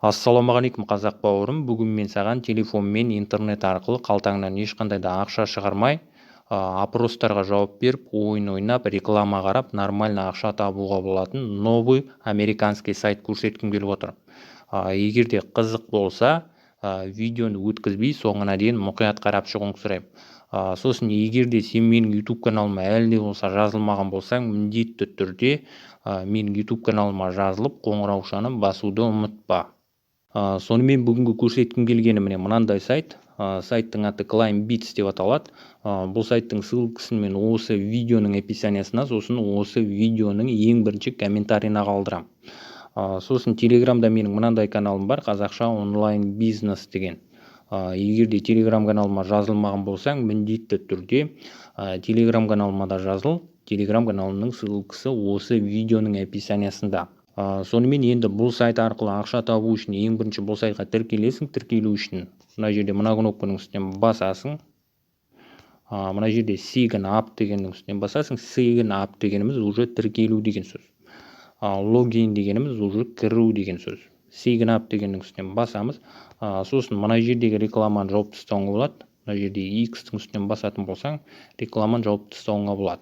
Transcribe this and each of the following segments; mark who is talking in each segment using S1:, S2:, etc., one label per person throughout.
S1: Ассалаумағалейкум қазақ бауырым. Бүгін мен саған телефон мен интернет арқылы қалтаңнан ешқандай да ақша шығармай, опростарға жауап беріп, ойын ойнап, реклама қарап, нормально ақша табуға болатын новый американский сайт көрсеткім келіп отыр. Егер де қызық болса, видеоны өткізбей соңына дейін мұқият қарап шығуыңды сұраймын. Сосын егер де сен менің YouTube каналыма әлі де болса жазылмаған болсаң, міндетті түрде менің YouTube каналыма жазылып, қоңыраушаны басуды ұмытпа. Сонымен бүгінгі көрсеткім келгені міне мынандай сайт. Сайттың аты ClimbBits деп аталады. Бұл сайттың ссылкасын мен осы видеоның описаниясына, сосын осы видеоның ең бірінші комментарийына қалдырам. Сосын Телеграмда менің мынандай каналым бар, қазақша онлайн бизнес деген. Егер де Телеграм каналыма жазылмаған болсаң, міндетті түрде Телеграм каналыма да жазыл. Телеграм каналының ссылкасы осы видеоның описаниясында. Сонымен енді бұл сайт арқылы ақша табу үшін ең бірінші бұл сайтқа тіркелесің. Тіркелу үшін мына жерде мына кнопканың үстінен басасың. Мына жерде sign up дегеннің үстінен басасың. Sign up дегеніміз уже тіркелу деген сөз. Логин дегеніміз уже кіру деген сөз. Sign up дегеннің үстінен басамыз. Сосын мына жердегі рекламаны жауып тастауға болады. Мына жерде X-тің үстінен басатын болсаң, рекламаны жауып тастауға болады.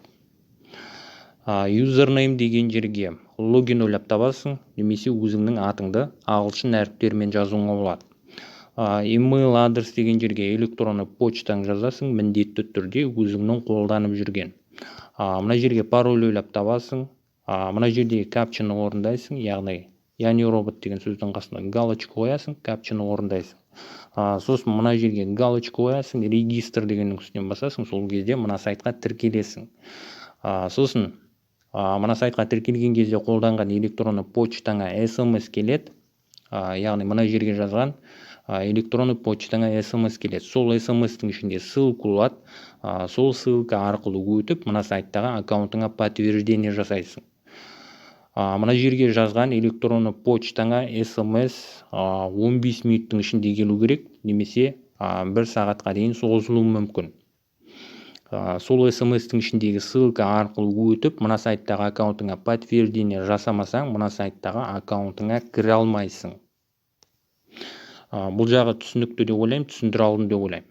S1: Username деген жерге логин ойлап табасың, немесе өзіңнің атыңды ағылшын әріптерімен жазуыңа болады. Email адрес деген жерге электронды почтаң жазасың, міндетті түрде өзіңнің қолданып жүрген. Мына жерге пароль ойлап табасың. Мына жерде капчаны орындайсың, яғни робот деген сөздің қасына галочка қоясың, капчаны орындайсың. Сосын мына жерге галочка қоясың, регистр дегеннің үстінен басасың, сол кезде мына сайтқа тіркелесің. Сосын мына сайтқа тіркелген кезде қолданған электронды почтаңа SMS келеді. Яғни мына жерге жазған электронды почтаңа SMS келеді. Сол SMS-тің ішінде ссылка болады. Сол ссылка арқылы өтіп, мына сайттағы аккаунтыңа подтверждение жасайсың. Мына жерге жазған электронды почтаңа SMS 15 минуттың ішінде келу керек, немесе 1 сағатқа дейін созылуы мүмкін. Сол SMS-тің ішіндегі ссылка арқылы өтіп, мына сайттағы аккаунтыңа подтверждение жасамасаң, мына сайттағы аккаунтыңа кіре алмайсың. Бұл жағы түсінікті деп ойлаймын, түсіндіре алдым деп ойлаймын.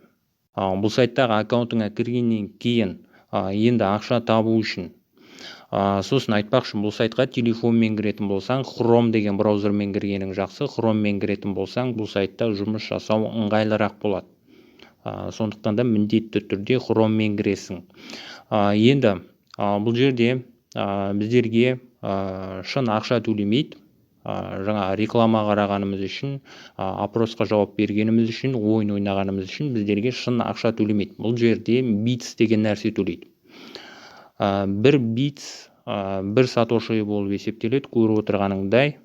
S1: Бұл сайттағы аккаунтыңа кіргеннен кейін енді ақша табу үшін. Сосын айтпақшы, бұл сайтқа телефонмен кіретін болсаң, Chrome деген браузермен кіргенің жақсы. Chromeмен кіретін болсаң, бұл сайтта жұмыс жасау ыңғайлырақ болады. Сондықтан да міндетті түрде Chromeмен кіресің. Енді бұл жерде біздерге шын ақша төлемейді. Жаңа реклама қарағанымыз үшін, опросқа жауап бергеніміз үшін, ойын ойнағанымыз үшін біздерге шын ақша төлемейді. Бұл жерде битс деген нәрсе төлейді. Бір битс бір сатоши болып есептеледі. Көріп отырғаныңдай,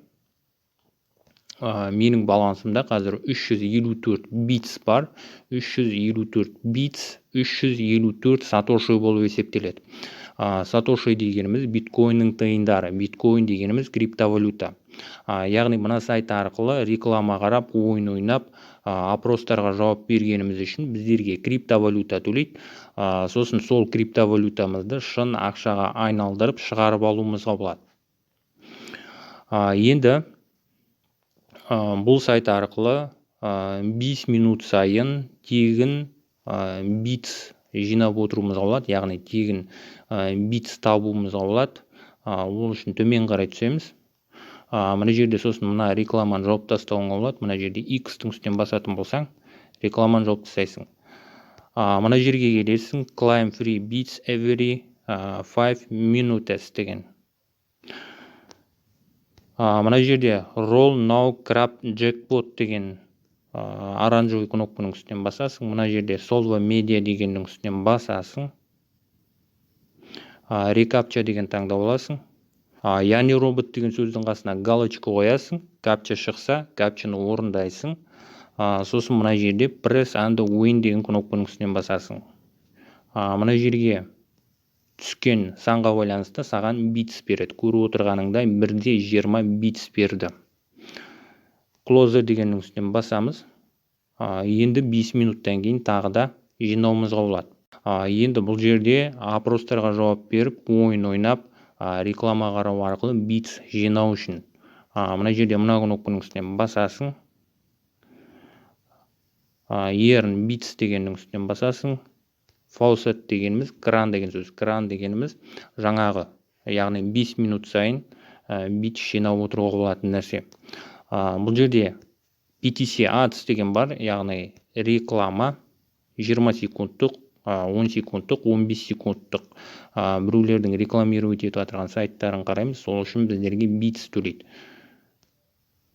S1: менің балансымда қазір 354 битс бар. 354 битс, 354 сатоши болып есептеледі. Сатоши дегеніміз биткоинның тиындары. Биткоин дегеніміз криптовалюта. Яғни мына сайт арқылы реклама қарап, ойын ойнап, опростарға жауап бергеніміз үшін біздерге криптовалюта төлейді. Сосын сол криптовалютамызды шын ақшаға айналдырып шығарып алуымызға болады. Енді бұл сайт арқылы 5 минут сайын тегін битс жинап отыруымызға болады, яғни тегін битс табуымызға болады. Ол үшін төмен қарай түсеміз. Мына жерде сосын мына рекламаны жауып тастауыңа болады. Мына жерде X-тің үстінен басатын болсаң, рекламаны жауып тастайсың. Мына жерге келесің, Climb free bits every 5 minutes деген. Мына жерде Roll now crab jackpot деген оранжевый кнопканың үстінен басасың. Мына жерде Solva media дегеннің үстінен басасың. Recaptcha деген таңдап аласың. Яғни робот деген сөздің қасына галочка қоясың. Капча шықса, капчаны орындайсың. Сосын мына жерде Press and win деген кнопканың үстінен басасың. Мына жерге түскен санға байланысты саған битс береді. Көріп отырғаныңдай 1/20 битс берді. Close дегеннің үстінен басамыз. Енді 5 минуттан кейін тағы да жинауымызға болады. Енді бұл жерде опростарға жауап беріп, ойын ойнап, реклама қарау арқылы битс жинау үшін Мына жерде мына кнопканың үстінен басасың. Earn bits дегеннің үстінен басасың. Faucet дегеніміз, кран деген сөз. Кран дегеніміз жаңағы, яғни 5 минут сайын бит жинап отыруға болатын нәрсе. Бұл жерде PTC Ads деген бар, яғни реклама 20 секундтық, 10 секундтық, 15 секундтық біреулердің рекламировать етіп отырған сайттарын қараймыз. Сол үшін біздерге битс төлейді.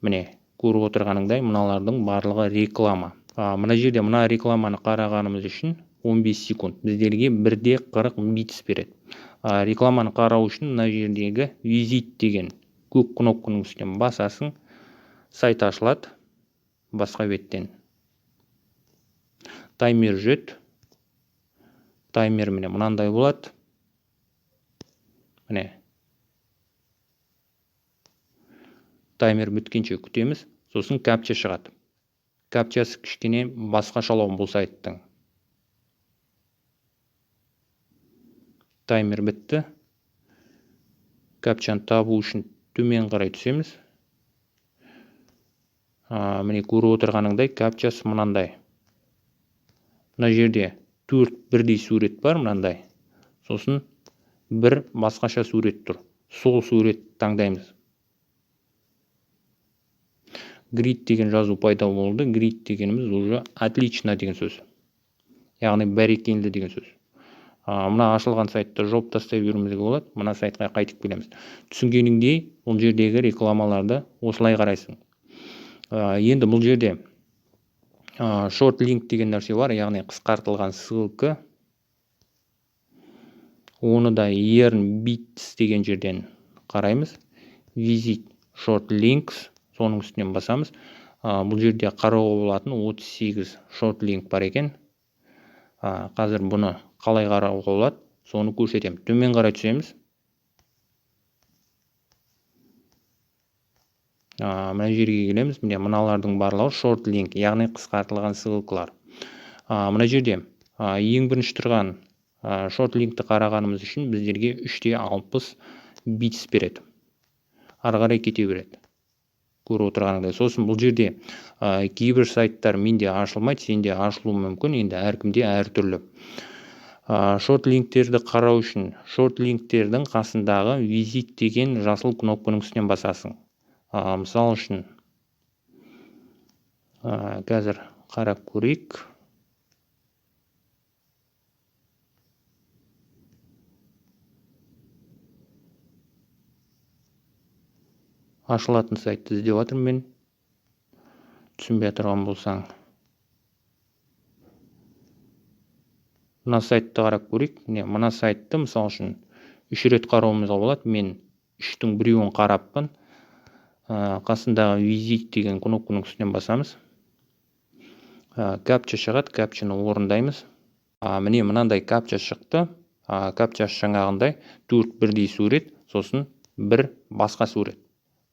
S1: Міне, көріп отырғаныңдай, мыналардың барлығы реклама. Мына жерде мына рекламаны қарағанымыз үшін 15 секунд біздерге 1:40 битс береді. Рекламаны қарау үшін мына жердегі визит деген көк кнопканың үстінен басасың, сайт ашылады басқа беттен. Таймер жүреді. Таймер міне мынандай болады. Міне. Таймер біткенше күтеміз, сосын капча шығады. Капчасы кішкене басқашалау бұл сайттың. Таймер бітті. Капчаны табу үшін төмен қарай түсеміз. Міне көріп отырғаныңдай капчасы мынандай. Мына жерде 4 бірдей сурет бар мынандай. Сосын бір басқаша сурет тұр. Сол сурет таңдаймыз. Grid деген жазу пайда болды. Grid дегеніміз уже отлично деген сөз. Яғни бәрекелді деген сөз. Мына ашылған сайтта жоп тастай беруімізге болады. Мына сайтқа қайтып келеміз. Түсінгеніңдей, бұл жердегі рекламаларды осылай қарайсың. Енді бұл жерде short link деген нәрсе бар, яғни қысқартылған ссылка. Оны да earn bits деген жерден қараймыз. Visit short links, соның үстінен басамыз. Бұл жерде қарауға болатын 38 short link бар екен. Қазір бұны қалай қарауға болады, соны көрсетемін. Төмен қарай түсеміз. Мына жерге келеміз. Міне мыналардың барлығы short link, яғни қысқартылған ссылкалар. Мына жерде ең бірінші тұрған short linkті қарағанымыз үшін біздерге 3:60 битс береді. Ары қарай кете береді. Көріп отырғаныңдай. Сосын бұл жерде кейбір сайттар менде ашылмайды, сенде ашылуы мүмкін, енді әркімде әртүрлі. Short линктерді қарау үшін short линктердің қасындағы визит деген жасыл кнопканың үстінен басасың. Мысал үшін қазір қарап көрейік. Ашылатын сайтты іздеп жатырмын мен. Түсінбей тұрған болсаң. Мына сайтты қарап көрейік. Мына сайтты мысал үшін 3 рет қарауымызға болады. Мен 3-тің біреуін қараппын. Қасындағы визит деген кнопканың үстінен басамыз. Капча шығады, капчаны орындаймыз. Міне мынандай капча шықты. Капчасы жаңағындай 4 бірдей сурет, сосын бір басқа сурет.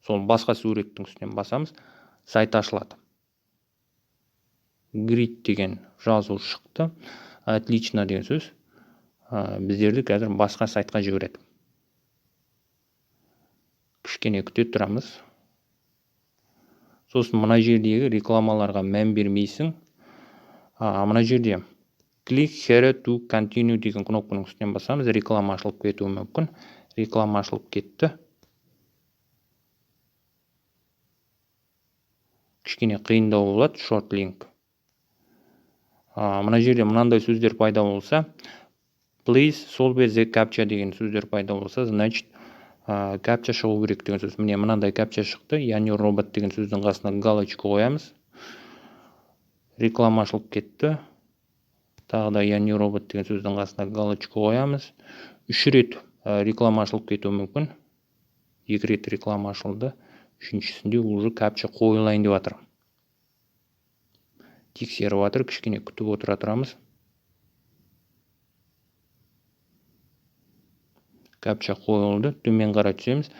S1: Сол басқа суреттің үстінен басамыз, сайт ашылады. Grid деген жазу шықты. Отлично деген сөз. Біздерді қазір басқа сайтқа жібереді. Кішкене күте тұрамыз. Сосын мына жердегі рекламаларға мән бермейсің. Мына жерде click here to continue деген кнопканың үстінен басамыз. Реклама ашылып кетуі мүмкін. Реклама ашылып кетті. Кішкене қиындау болады, short link. Мына жерде мынандай сөздер пайда болса, please solve the captcha деген сөздер пайда болса, значит, капча шығу керек деген сөз. Міне мынандай капча шықты, яғни робот деген сөздің қасына галочка қоямыз. Реклама ашылып кетті. Тағы да яғни робот деген сөздің қасына галочка қоямыз. 3 рет реклама ашылып кетуі мүмкін. 2 рет реклама ашылды. Үшіншісінде уже капча қойылайын деп жатыр. Тексеріп жатыр, кішкене күтіп отыра тұрамыз. Капча қойылды, төмен қарай түсеміз.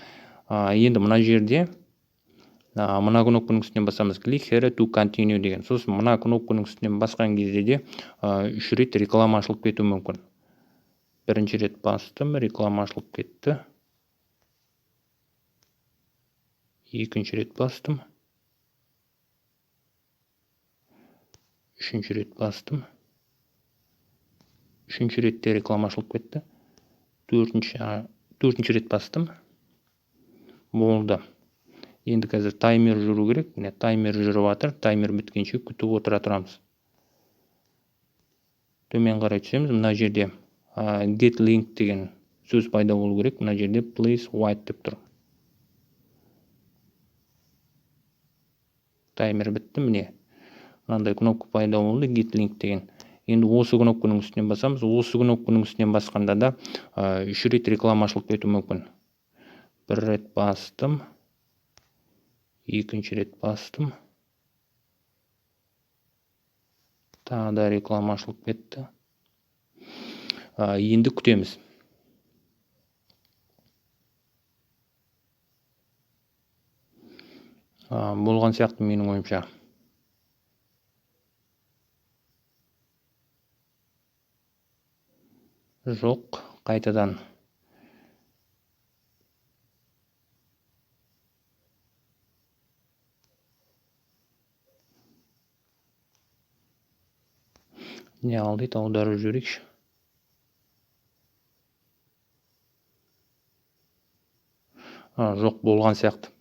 S1: Енді мына жерде мына кнопканың үстінен басамыз. Click here to continue деген. Сосын мына кнопканың үстінен басқан кезде де 3 рет реклама ашылып кетуі мүмкін. Бірінші рет бастым, реклама ашылып кетті. Екінші рет бастым. Үшінші рет бастым. Үшінші ретте реклама ашылып кетті. Төртінші рет бастым. Болды. Енді қазір таймер жүру керек. Міне таймер жүріп жатыр. Таймер біткенше күтіп отыра тұрамыз. Төмен қарай түсеміз. Мына жерде get link деген сөз пайда болу керек. Мына жерде please wait деп тұр. Таймер бітті. Міне мынандай кнопка пайда болды, get link деген. Енді осы кнопканың үстінен басамыз. Осы кнопканың үстінен басқанда да 3 рет реклама ашылып кетуі мүмкін. Бір рет бастым. Екінші рет бастым. Тағы да реклама ашылып кетті. Енді күтеміз. Болған сияқты менің ойымша. Жоқ, қайтадан. Не алды, аударып жіберейікші. Жоқ, болған сияқты.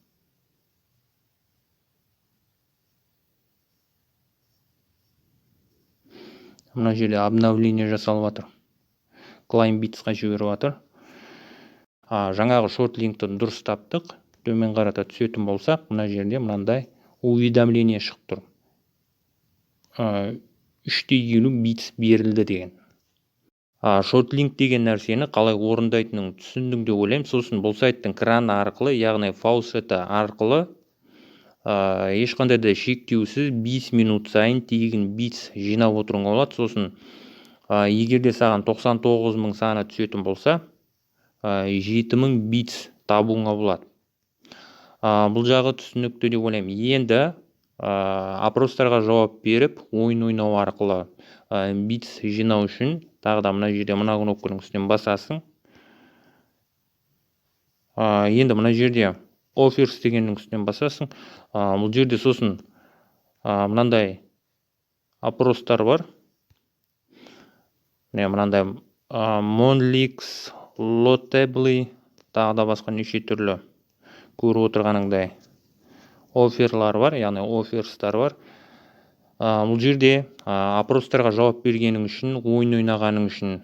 S1: Мына жерде обновление жасалып жатыр. Клаймбитсқа жіберіп жатыр. Жаңағы шорт линкті дұрыс таптық. Төмен қарата түсетін болсақ, мына жерде мынандай уведомление шығып тұр. 3:50 битс берілді деген. Шорт линк деген нәрсені қалай орындайтынын түсіндің деп ойлаймын. Сосын бұл сайттың краны арқылы, яғни фаусеті арқылы ешқандай да шектеусіз 5 минут сайын тегін битс жинап отыруыңа болады. Сосын егерде саған 99.000 саны түсетін болса, 7.000 битс табуыңа болады. Бұл жағы түсінікті деп ойлаймын. Енді опростарға жауап беріп, ойын ойнау арқылы битс жинау үшін тағы да мына жерде мына кнопканың үстінен басасың. Енді мына жерде offers дегеннің үстінен басасың. Бұл жерде сосын мынандай опростар бар. Мынандай Monlix, Lotably, тағы да басқа неше түрлі көріп отырғаныңдай офферлар бар, яғни офферстар бар. Бұл жерде опростарға жауап бергенің үшін, ойын ойнағаның үшін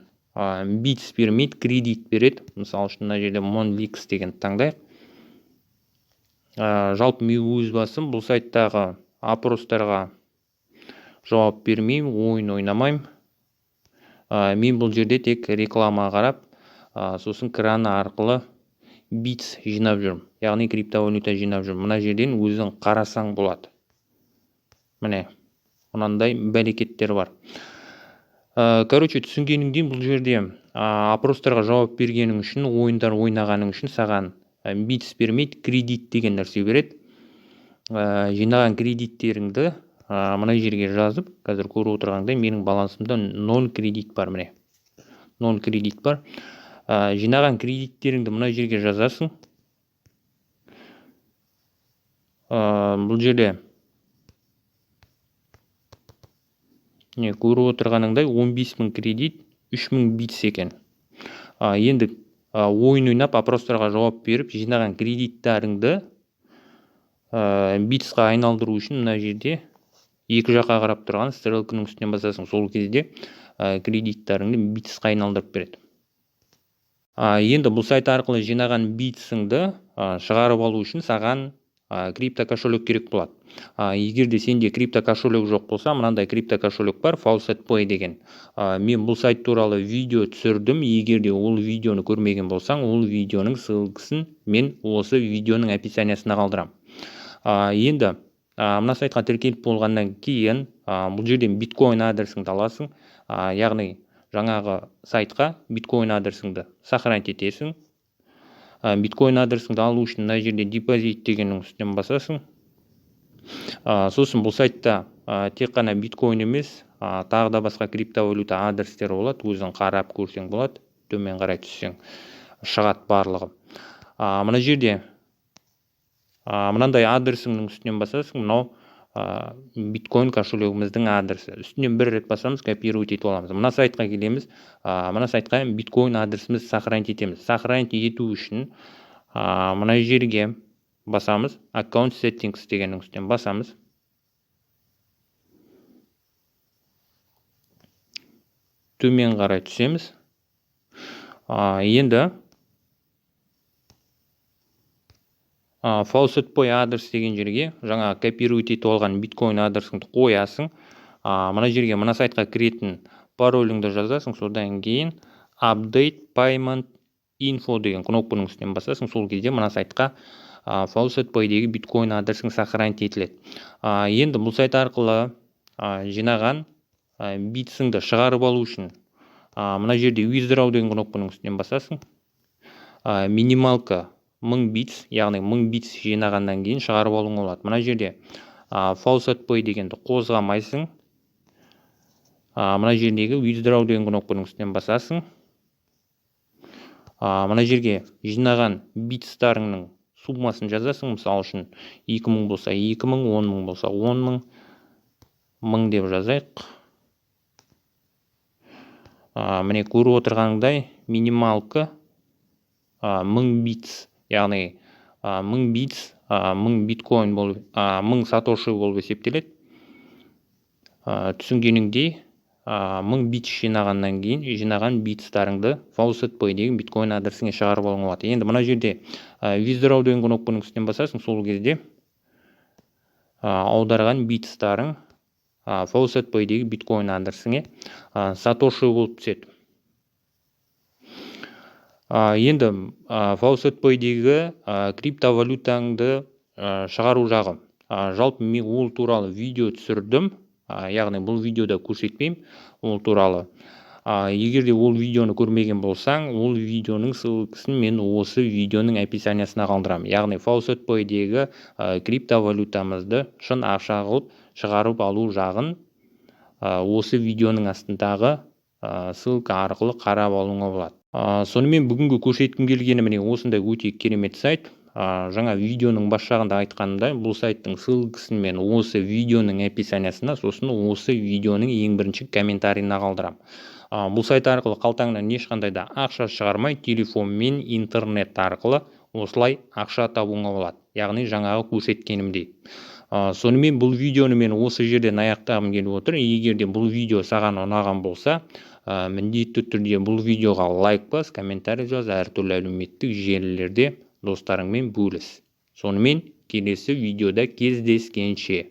S1: битс бермейді, кредит береді. Мысалы үшін мына жерде Monlix деген таңдайық. Жалпы мен өз басым бұл сайттағы опростарға жауап бермеймін, ойын ойнамаймын. Мен бұл жерде тек реклама қарап, сосын краны арқылы битс жинап жүрмін. Яғни криптовалюта жинап жүрмін. Мына жерден өзің қарасаң болады. Міне, мынандай бәрекеттер бар. Түсінгеніңден бұл жерде опростарға жауап бергенің үшін, ойындар ойнағаның үшін саған битс бермейді, кредит деген нәрсе береді. Жинаған кредиттеріңді мына жерге жазып, қазір көріп отырғандай менің балансымда 0 кредит бар, міне. 0 кредит бар. Жинаған кредиттеріңді мына жерге жазасың. Бұл жерде көріп отырғаныңдай 15.000 кредит, 3.000 битс екен. Енді ойын ойнап, опростарға жауап беріп, жинаған кредиттарыңды битсқа айналдыру үшін мына жерде екі жаққа қарап тұрған стрелканың үстінен басасың. Сол кезде кредиттарыңды битсқа айналдырып береді. Енді бұл сайт арқылы жинаған битсіңді шығарып алу үшін саған крипто кошелек керек болады. Егерде сенде крипто кошелек жоқ болса, мынандай крипто кошелек бар, FaucetPay деген. Мен бұл сайт туралы видео түсірдім. Егерде ол видеоны көрмеген болсаң, ол видеоның ссылкасын мен осы видеоның описаниясына қалдырам. Енді мына сайтқа тіркеліп болғаннан кейін бұл жерден биткоин адресіңді аласың. Яғни жаңағы сайтқа биткоин адресіңді сохранить етесің. Биткоин адресіңді алу үшін мына жерде депозит дегеннің үстінен басасың. Сосын бұл сайтта тек қана биткоин емес, тағы да басқа криптовалюта адрестері болады. Өзің қарап көрсең болады. Төмен қарай түссең шығады барлығы. Мына жерде Мынандай адресіңнің үстінен басасың, мынау биткоин кошелегіміздің адресі. Үстінен бір рет басамыз, копировать етіп аламыз. Мына сайтқа келеміз. Мына сайтқа биткоин адресімізді сохранить етеміз. Сохранить ету үшін мына жерге басамыз. Account settings дегеннің үстінен басамыз. Төмен қарай түсеміз. Енді faucet pay адрес деген жерге жаңа копировать етіп алған биткоин адресіңді қоясың. Мына жерге, мына сайтқа кіретін пароліңді жазасың. Содан кейін update payment info деген кнопканың үстінен басасың. Сол кезде мына сайтқа faucet pay дегі биткоин адресің сохранить етіледі. Енді бұл сайт арқылы жинаған битсіңді шығарып алу үшін мына жерде withdraw деген кнопканың үстінен басасың. Минималка 1000 битс, яғни 1000 битс жинағаннан кейін шығарып алуыңа болады. Мына жерде faucet pay дегенді қозғамайсың. Мына жердегі withdraw деген кнопканың үстінен басасың. Мына жерге жинаған битстарыңның суммасын жазасың. Мысалы үшін 2000 болса 2000, 10.000 болса 10.000, 1000 деп жазайық. Міне көріп отырғандай минималка 1000 битс, яғни 1000 битс, 1000 биткоин болып, 1000 сатоши болып есептеледі. Түсінгеніңдей 1000 битс жинағаннан кейін жинаған битстарыңды faucet pay деген биткоин адресіңе шығарып алуыңа болады. Енді мына жерде withdraw деген кнопканың үстінен басасың. Сол кезде аударған битстарың faucet pay деген биткоин адресіңе сатоши болып түседі. Енді faucet pay дегі криптовалютаңды шығару жағы. Жалпы мен ол туралы видео түсірдім. Яғни бұл видеода көрсетпеймін ол туралы. Егер де ол видеоны көрмеген болсаң, ол видеоның ссылкасын мен осы видеоның описаниясына қалдырамын. Яғни faucet pay дегі криптовалютамызды шын ақша қылып шығарып алу жағын осы видеоның астындағы ссылка арқылы қарап алуыңа болады. Сонымен бүгінгі көрсеткім келгені міне осындай өте керемет сайт. Жаңа видеоның бас жағында айтқанымдай, бұл сайттың ссылкасын мен осы видеоның описаниясына, сосын осы видеоның ең бірінші комментарийына қалдырамын. Бұл сайт арқылы қалтаңнан ешқандай да ақша шығармай, телефон мен интернет арқылы осылай ақша табуыңа болады. Яғни жаңағы көрсеткенімдей. Сонымен бұл видеоны мен осы жерден аяқтағым келіп отыр. Егер де бұл видео саған ұнаған болса, міндетті түрде бұл видеоға лайк бас, комментарий жаз, әртүрлі әлеуметтік желілерде достарыңмен бөліс. Сонымен келесі видеода кездескенше.